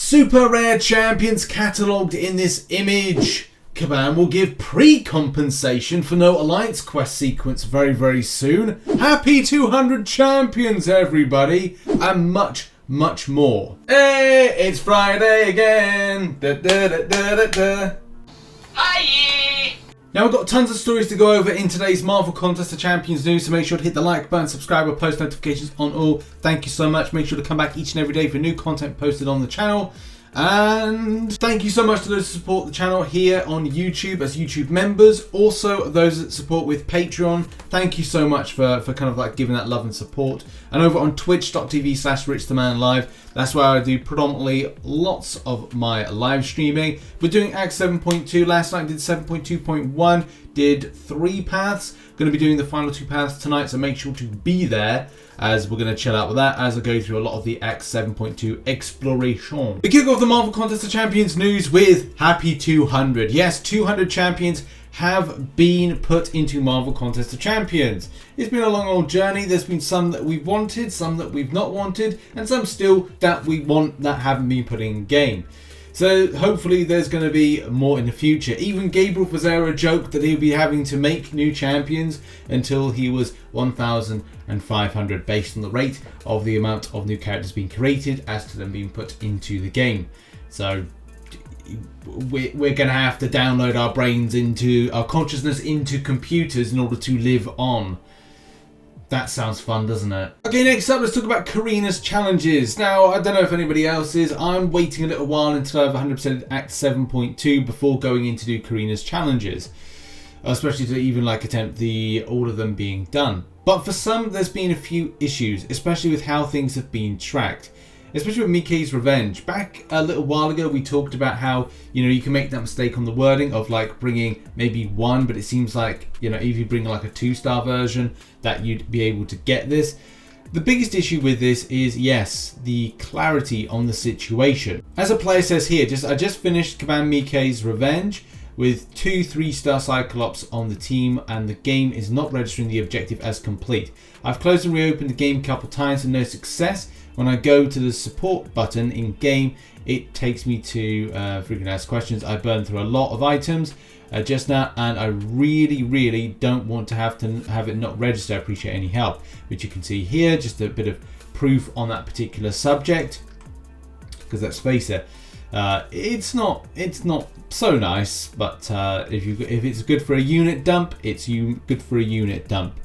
Super rare champions catalogued in this image. Kabam will give pre-compensation for no Alliance quest sequence very soon. Happy 200 champions, everybody, and much more. Hey, it's Friday again. Hi. Now we've got tons of stories to go over in today's Marvel Contest of Champions news, so make sure to hit the like button, subscribe, or post notifications on all. Thank you so much. Make sure to come back each and every day for new content posted on the channel. And thank you so much to those who support the channel here on YouTube as YouTube members. Also those that support with Patreon. Thank you so much for kind of like giving that love and support. And over on twitch.tv/RichTheMan live, that's where I do predominantly lots of my live streaming. We're doing Act 7.2. Last night did 7.2.1. Did 3 paths. Going to be doing the final 2 paths tonight, so make sure to be there as we're going to chill out with that as I go through a lot of the Act 7.2 exploration. We kick off the Marvel Contest of Champions news with Happy 200. Yes, 200 champions have been put into Marvel Contest of Champions. It's been a long old journey. There's been some that we've wanted, some that we've not wanted, and some still that we want that haven't been put in game. So hopefully there's going to be more in the future. Even Gabriel Fazera joked that he'll be having to make new champions until he was 1,500 based on the rate of the amount of new characters being created as to them being put into the game. So we're going to have to download our brains into, our consciousness into computers in order to live on. That sounds fun, doesn't it? Okay, next up, let's talk about Carina's challenges. Now, I don't know if anybody else is. I'm waiting a little while until I've 100% Act 7.2 before going in to do Carina's challenges. Especially to even like attempt all of them being done. But for some, there's been a few issues, especially with how things have been tracked. Especially with Miikes' Revenge. Back a little while ago, we talked about how, you can make that mistake on the wording of like bringing maybe 1, but it seems like, if you bring like a 2-star version, that you'd be able to get this. The biggest issue with this is, yes, the clarity on the situation. As a player says here, I just finished Kabam Miikes' Revenge with 2 3-star Cyclops on the team, and the game is not registering the objective as complete. I've closed and reopened the game a couple times and no success. When I go to the support button in game, it takes me to frequently asked questions. I burned through a lot of items just now, and I really don't want to have it not register. I appreciate any help, which you can see here, just a bit of proof on that particular subject. Because let's face it, it's not so nice, but if it's good for a unit dump, it's good for a unit dump.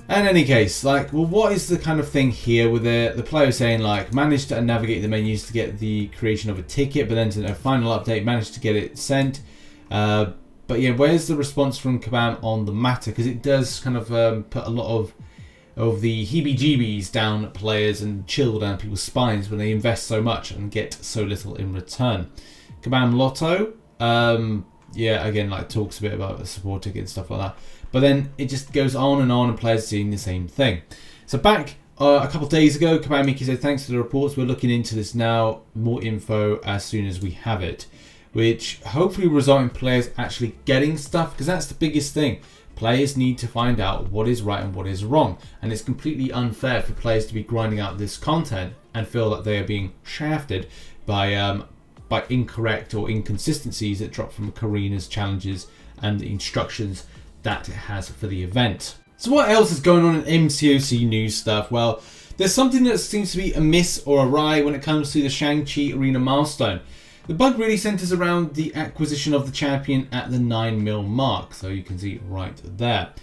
In any case, what is the kind of thing here with the player saying managed to navigate the menus to get the creation of a ticket, but then to a final update managed to get it sent. But yeah, where's the response from Kabam on the matter? Because it does kind of put a lot of the heebie-jeebies down players and chill down people's spines when they invest so much and get so little in return. Kabam Lotto, yeah, again, talks a bit about the support ticket and stuff like that. But then it just goes on and players doing the same thing. So back a couple of days ago, Kabam Miikes said, thanks for the reports, we're looking into this now. More info as soon as we have it. Which hopefully will result in players actually getting stuff, because that's the biggest thing. Players need to find out what is right and what is wrong. And it's completely unfair for players to be grinding out this content and feel that they are being shafted by incorrect or inconsistencies that drop from Carina's challenges and the instructions that it has for the event. So what else is going on in MCOC news stuff? Well, there's something that seems to be amiss or awry when it comes to the Shang-Chi Arena milestone. The bug really centers around the acquisition of the champion at the 9 mil mark, so you can see it right there.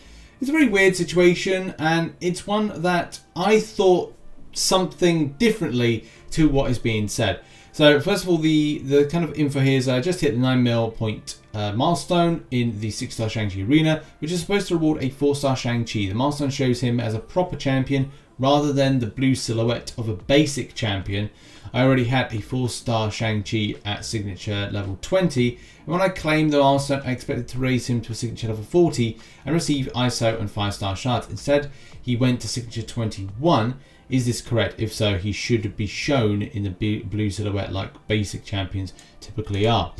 It's a very weird situation, and it's one that I thought something differently to what is being said. So first of all, the kind of info here is I just hit the 9 mil point milestone in the 6-star Shang-Chi arena, which is supposed to reward a 4-star Shang-Chi. The milestone shows him as a proper champion rather than the blue silhouette of a basic champion. I already had a 4-star Shang-Chi at signature level 20, and when I claimed the milestone, I expected to raise him to a signature level 40 and receive ISO and 5-star shards. Instead, he went to signature 21. Is this correct? If so, he should be shown in the blue silhouette like basic champions typically are.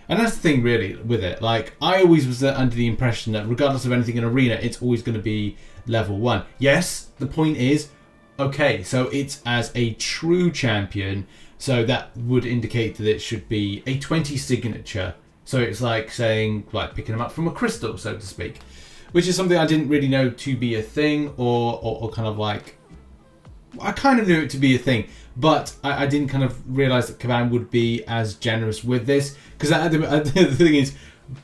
And that's the thing really with it. I always was under the impression that regardless of anything in Arena, it's always going to be level 1. Yes, the point is, okay, so it's as a true champion, So that would indicate that it should be a 20 signature. So it's like saying, like picking them up from a crystal, so to speak. Which is something I didn't really know to be a thing, or kind of like... I kind of knew it to be a thing, but I didn't kind of realise that Kabam would be as generous with this. Because the thing is,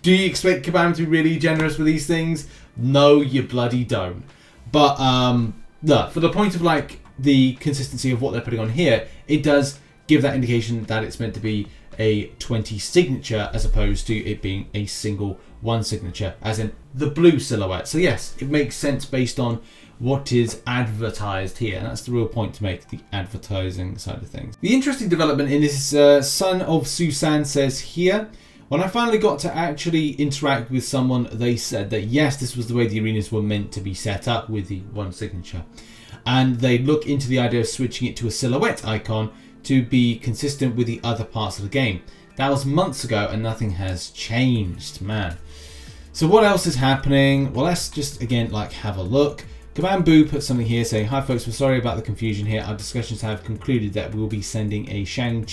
do you expect Kabam to be really generous with these things? No, you bloody don't. But no, for the point of like the consistency of what they're putting on here, it does give that indication that it's meant to be a 20 signature as opposed to it being a single 1 signature, as in the blue silhouette. So yes, it makes sense based on what is advertised here, and that's the real point to make, the advertising side of things. The interesting development in this Son of Susan says here, when I finally got to actually interact with someone, they said that yes, this was the way the arenas were meant to be set up with the 1 signature, and they look into the idea of switching it to a silhouette icon to be consistent with the other parts of the game. That was months ago and nothing has changed, man. So what else is happening? Well, let's just again like have a look. Kabam Boo put something here saying, "Hi folks, we're sorry about the confusion here. Our discussions have concluded that we will be sending a Shang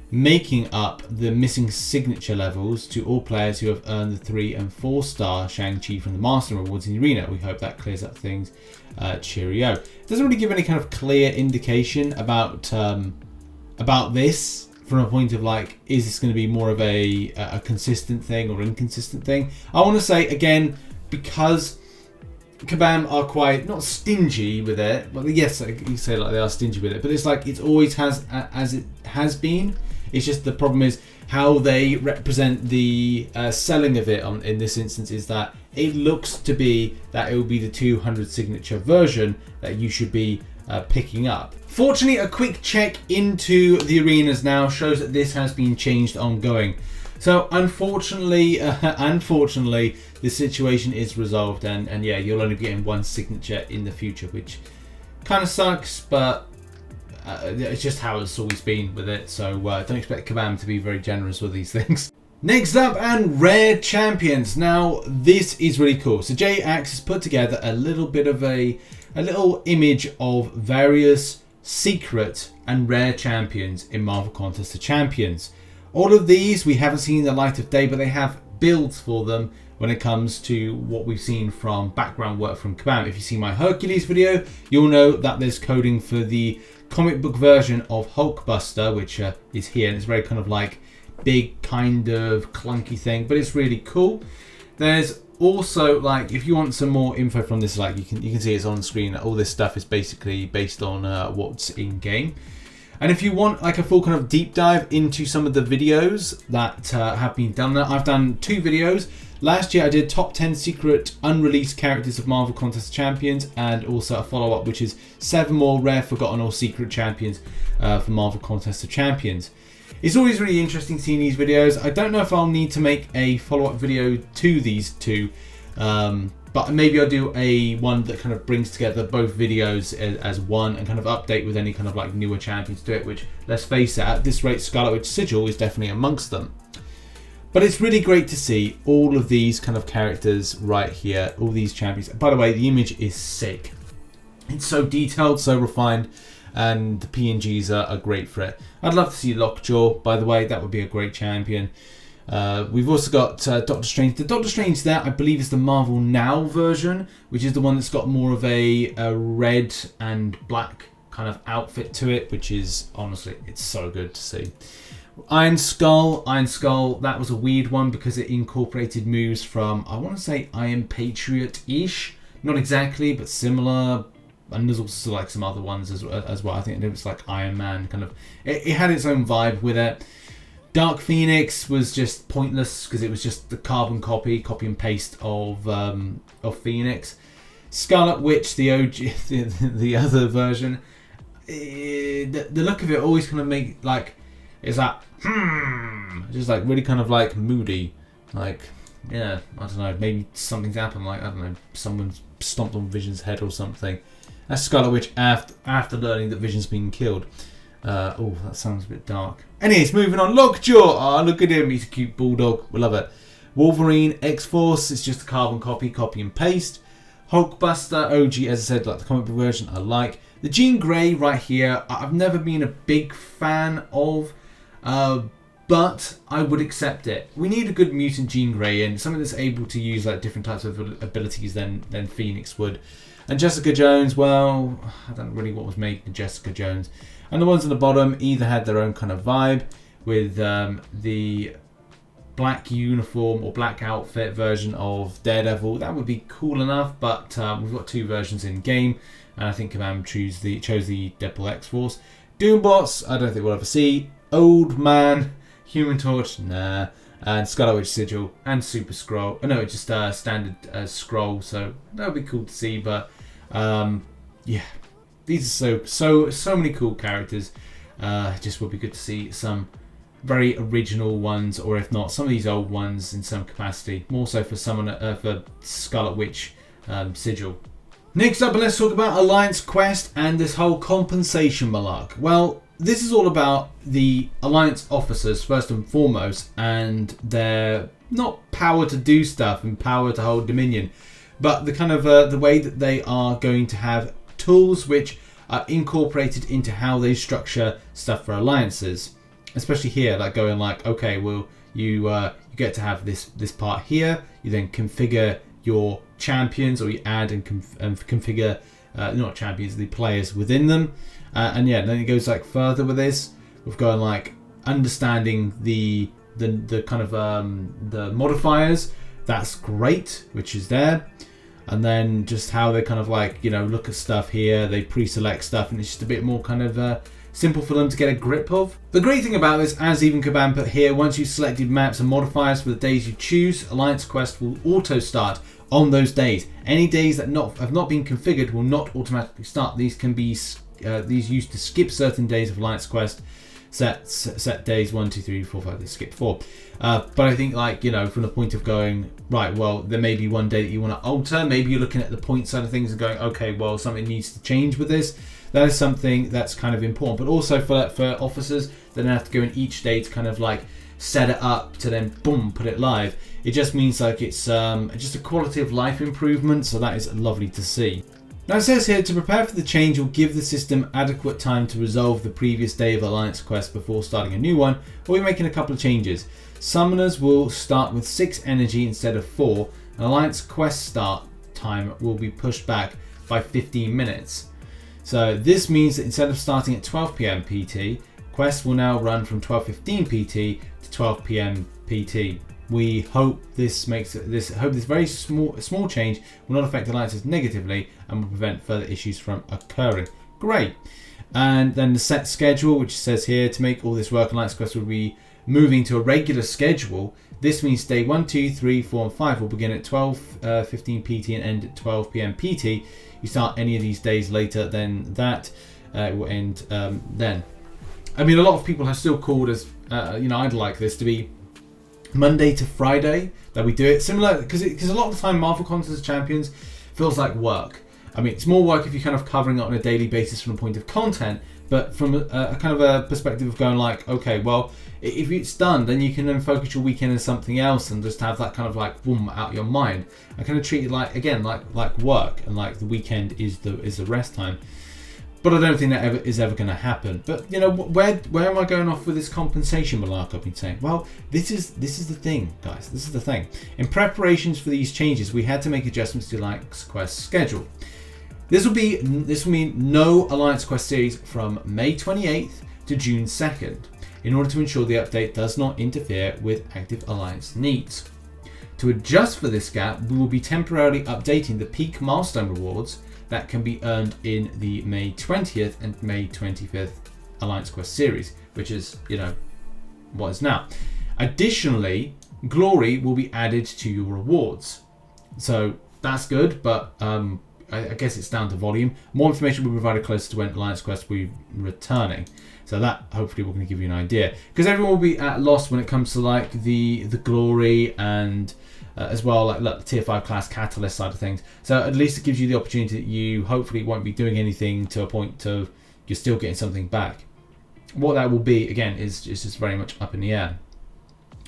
making up the missing signature levels to all players who have earned the 3 and 4 star Shang-Chi from the Milestone rewards in the arena. We hope that clears up things. Cheerio." It doesn't really give any kind of clear indication about this from a point of like, is this going to be more of a consistent thing or inconsistent thing? I want to say again, because Kabam are quite not stingy with it, but yes, you say like they are stingy with it, but it's like it always has, as it has been. It's just the problem is how they represent the selling of it in this instance is that it looks to be that it will be the 200 signature version that you should be picking up. Fortunately, a quick check into the arenas now shows that this has been changed ongoing. So unfortunately, the situation is resolved, and yeah, you'll only be getting 1 signature in the future, which kind of sucks, but it's just how it's always been with it. So don't expect Kabam to be very generous with these things. Next up, and rare champions. Now this is really cool. So J-Ax has put together a little bit of a little image of various secret and rare champions in Marvel Contest of Champions. All of these we haven't seen the light of day, but they have builds for them when it comes to what we've seen from background work from Kabam. If you see my Hercules video, you'll know that there's coding for the comic book version of Hulkbuster, which is here, and it's very kind of like big kind of clunky thing, but it's really cool. There's also, like, if you want some more info from this, like you can see it's on screen. All this stuff is basically based on what's in game. And if you want like a full kind of deep dive into some of the videos that have been done there, I've done 2 videos. Last year I did top 10 secret unreleased characters of Marvel Contest of Champions, and also a follow-up which is 7 more rare, forgotten or secret champions for Marvel Contest of Champions. It's always really interesting seeing these videos. I don't know if I'll need to make a follow-up video to these 2, but maybe I'll do one that kind of brings together both videos as one and kind of update with any kind of like newer champions to it, which, let's face it, at this rate Scarlet Witch Sigil is definitely amongst them. But it's really great to see all of these kind of characters right here, all these champions. By the way, the image is sick. It's so detailed, so refined, and the PNGs are great for it. I'd love to see Lockjaw, by the way. That would be a great champion. We've also got Doctor Strange. The Doctor Strange there, I believe, is the Marvel Now version, which is the one that's got more of a red and black kind of outfit to it, which is, honestly, it's so good to see. Iron Skull, that was a weird one because it incorporated moves from, I want to say, Iron Patriot-ish. Not exactly, but similar. And there's also like some other ones as well. I think it was like Iron Man, kind of. It had its own vibe with it. Dark Phoenix was just pointless because it was just the carbon copy and paste of Phoenix. Scarlet Witch, the OG, the other version. The look of it always kind of make like, it's like just like really kind of like moody, like, yeah, I don't know, maybe something's happened, like, I don't know, someone's stomped on Vision's head or something. That's Scarlet Witch after learning that Vision's been killed. Oh, that sounds a bit dark. Anyways, moving on. Lockjaw. Oh, look at him. He's a cute bulldog. We love it. Wolverine, X-Force. It's just a carbon copy and paste. Hulkbuster OG, as I said, like the comic book version, I like. The Jean Grey right here, I've never been a big fan of, but I would accept it. We need a good mutant Jean Grey and something that's able to use like different types of abilities than Phoenix would. And Jessica Jones, well, I don't know really what was made in Jessica Jones. And the ones on the bottom either had their own kind of vibe with the black uniform or black outfit version of Daredevil. That would be cool enough, but we've got 2 versions in game, and I think Command chose the Deadpool X-Force. Doombots, I don't think we'll ever see. Old Man, Human Torch, nah. And Scarlet Witch Sigil and Super Skrull. Oh, no, it's just standard Skrull, so that would be cool to see. But yeah, these are so many cool characters. Just would be good to see some very original ones, or if not, some of these old ones in some capacity. More so for for Scarlet Witch Sigil. Next up, let's talk about Alliance Quest and this whole compensation malark. Well, this is all about the Alliance officers first and foremost, and their not power to do stuff and power to hold dominion, but the kind of the way that they are going to have tools which are incorporated into how they structure stuff for alliances. Especially here, like going like, okay, well, you get to have this part here. You then configure your champions, or you add and configure not champions, the players within them. And yeah, then it goes like further with this. We've got like understanding the kind of the modifiers. That's great, which is there. And then just how they kind of like, you know, look at stuff here. They pre-select stuff, and it's just a bit more kind of simple for them to get a grip of. The great thing about this, as even Kaban put here, once you've selected maps and modifiers for the days you choose, Alliance Quest will auto start on those days. Any days that have not been configured will not automatically start. These can be these used to skip certain days of Alliance Quest. Set days 1, 2, 3, 4, 5. They skip 4. But I think, like, you know, from the point of going, right, well, there may be one day that you want to alter. Maybe you're looking at the point side of things and going, okay, well, something needs to change with this. That is something that's kind of important. But also for officers, they don't have to go in each day to kind of like set it up to then boom, put it live. It just means like it's just a quality of life improvement. So that is lovely to see. Now it says here, to prepare for the change, you'll give the system adequate time to resolve the previous day of Alliance Quest before starting a new one, or we're making a couple of changes. Summoners will start with 6 energy instead of 4, and Alliance Quest start time will be pushed back by 15 minutes. So this means that instead of starting at 12 PM PT, Quest will now run from 12:15 PT to 12 PM PT. We hope this very small change will not affect alliances negatively and will prevent further issues from occurring. Great. And then the set schedule, which says here, to make all this work, Alliance Quest will be moving to a regular schedule. This means day 1, 2, 3, 4, and 5 will begin at 12:15 PT and end at 12 PM PT. You start any of these days later than that, it will end then. I mean, a lot of people have still called us, I'd like this to be Monday to Friday that we do it. Similar, because a lot of the time Marvel Contest Champions feels like work. I mean, it's more work if you're kind of covering it on a daily basis from a point of content, but from a kind of a perspective of going like, okay, well, if it's done, then you can then focus your weekend on something else and just have that kind of like boom out your mind. I kind of treat it like, again, like work, and like the weekend is the rest time. But I don't think that is ever going to happen. But you know, where am I going off with this compensation malark I've been saying? Well, this is the thing, guys. This is the thing. In preparations for these changes, we had to make adjustments to Alliance Quest schedule. This will mean no Alliance Quest series from May 28th to June 2nd, in order to ensure the update does not interfere with active Alliance needs. To adjust for this gap, we will be temporarily updating the peak milestone rewards that can be earned in the May 20th and May 25th Alliance Quest series, which is, you know, what is now. Additionally, glory will be added to your rewards. So that's good, but I guess it's down to volume. More information will be provided closer to when Alliance Quest will be returning. So that hopefully we're going to give you an idea, because everyone will be at loss when it comes to like the glory and as well like the tier 5 class catalyst side of things. So at least it gives you the opportunity that you hopefully won't be doing anything to a point to you're still getting something back. What that will be, again, is just very much up in the air.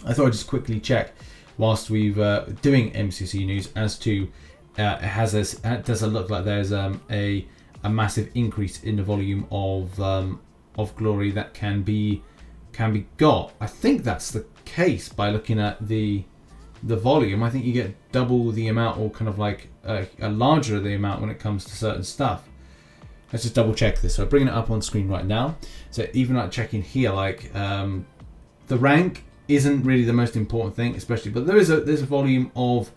I thought I'd just quickly check whilst we've doing MCC news as to it doesn't look like there's a massive increase in the volume of glory that can be got. I think that's the case by looking at the volume. I think you get double the amount, or kind of like a larger the amount when it comes to certain stuff. Let's just double check this. So I'm bringing it up on screen right now. So even like checking here, like the rank isn't really the most important thing, especially, but there's a volume of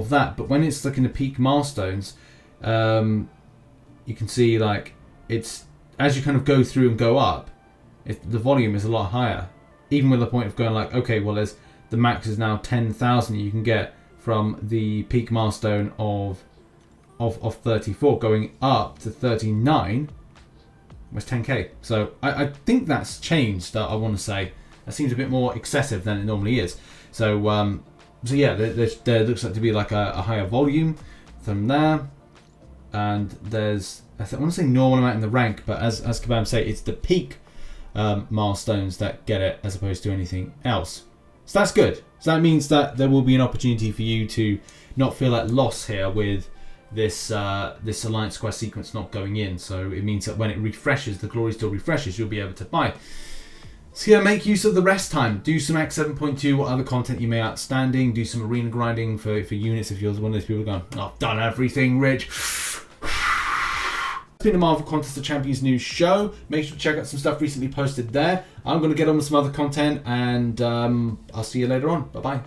that. But when it's looking at peak milestones, you can see like it's, as you kind of go through and go up, the volume is a lot higher. Even with the point of going like, okay, well, there's the max is now 10,000 you can get from the peak milestone of 34, going up to 39 was 10k. So I think that's changed. I want to say that seems a bit more excessive than it normally is. So so yeah, there looks like to be like a higher volume from there, and there's, I want to say normal amount in the rank, but as Kabam say, it's the peak milestones that get it as opposed to anything else. So that's good. So that means that there will be an opportunity for you to not feel at loss here with this this Alliance Quest sequence not going in. So it means that when it refreshes, the glory still refreshes, you'll be able to buy. So yeah, make use of the rest time. Do some Act 7.2, what other content you may outstanding. Do some arena grinding for units if you're one of those people going, oh, I've done everything, Rich. It's been a Marvel Contest of Champions news show. Make sure to check out some stuff recently posted there. I'm going to get on with some other content, and I'll see you later on. Bye-bye.